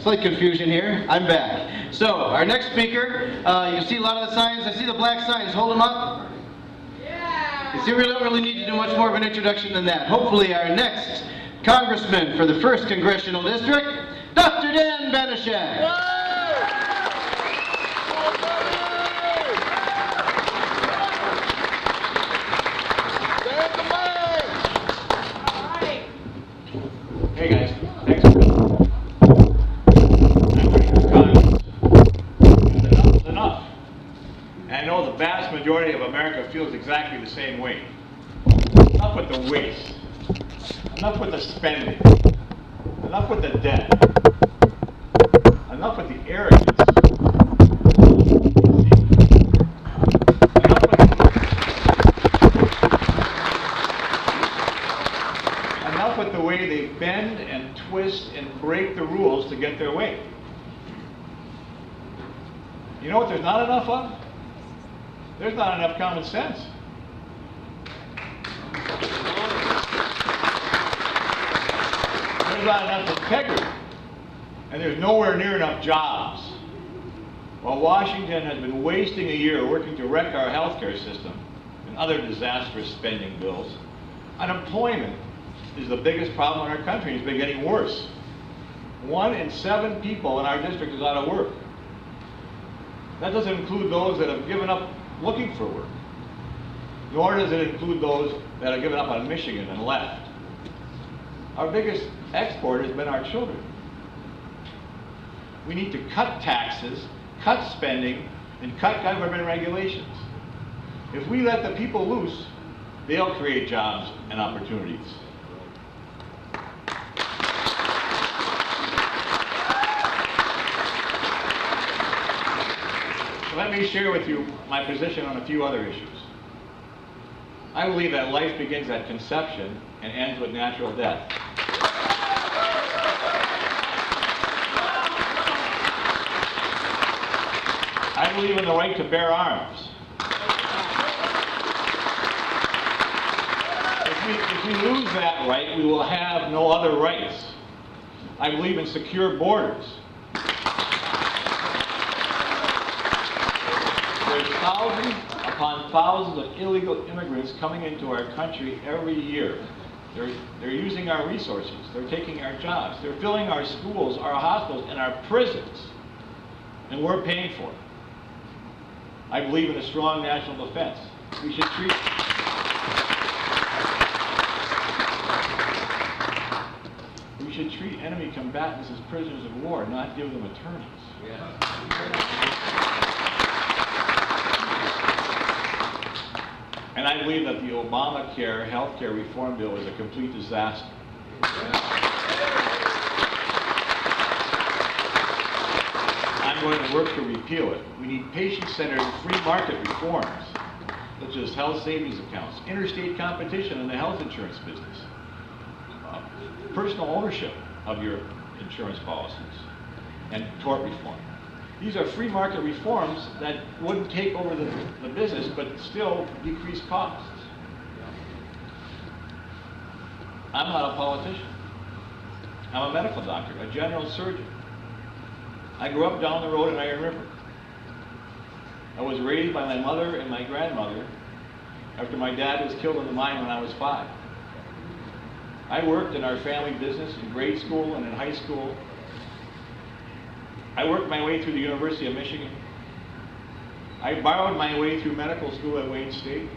Slight confusion here. I'm back. So, our next speaker, you see a lot of the signs. I see the black signs. Hold them up. Yeah. You see, we don't really need to do much more of an introduction than that. Hopefully, our next Congressman for the 1st Congressional District, Dr. Dan Benishek. Hey guys, thanks for coming. I'm running for Congress. Enough is enough. And I know the vast majority of America feels exactly the same way. Enough with the waste. Enough with the spending. Enough with the debt. Enough with the arrogance. Enough with the way they bend and twist and break the rules to get their way. You know what there's not enough of? There's not enough common sense. There's not enough integrity. And there's nowhere near enough jobs. While Washington has been wasting a year working to wreck our healthcare system and other disastrous spending bills, unemployment is the biggest problem in our country. It's been getting worse. 1 in 7 people in our district is out of work. That doesn't include those that have given up looking for work. Nor does it include those that have given up on Michigan and left. Our biggest export has been our children. We need to cut taxes, cut spending, and cut government regulations. If we let the people loose, they'll create jobs and opportunities. Let me share with you my position on a few other issues. I believe that life begins at conception and ends with natural death. I believe in the right to bear arms. If we lose that right, we will have no other rights. I believe in secure borders. There's thousands upon thousands of illegal immigrants coming into our country every year. They're using our resources. They're taking our jobs. They're filling our schools, our hospitals, and our prisons. And we're paying for it. I believe in a strong national defense. We should treat enemy combatants as prisoners of war, not give them attorneys. And I believe that the Obamacare health care reform bill is a complete disaster. I'm going to work to repeal it. We need patient-centered free market reforms, such as health savings accounts, interstate competition in the health insurance business, personal ownership of your insurance policies, and tort reform. These are free market reforms that wouldn't take over the business, but still decrease costs. I'm not a politician. I'm a medical doctor, a general surgeon. I grew up down the road in Iron River. I was raised by my mother and my grandmother after my dad was killed in the mine when I was 5. I worked in our family business in grade school and in high school. I worked my way through the University of Michigan. I borrowed my way through medical school at Wayne State.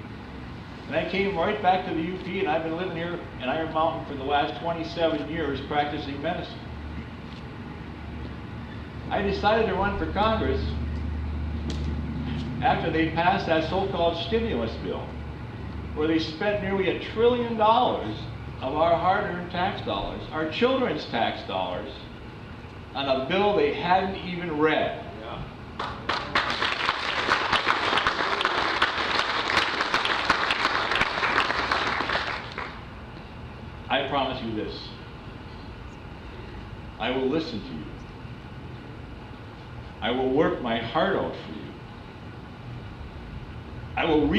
And I came right back to the UP, and I've been living here in Iron Mountain for the last 27 years practicing medicine. I decided to run for Congress after they passed that so-called stimulus bill, where they spent nearly $1 trillion of our hard-earned tax dollars, our children's tax dollars, on a bill they hadn't even read. I promise you this. I will listen to you. I will work my heart out for you. I will read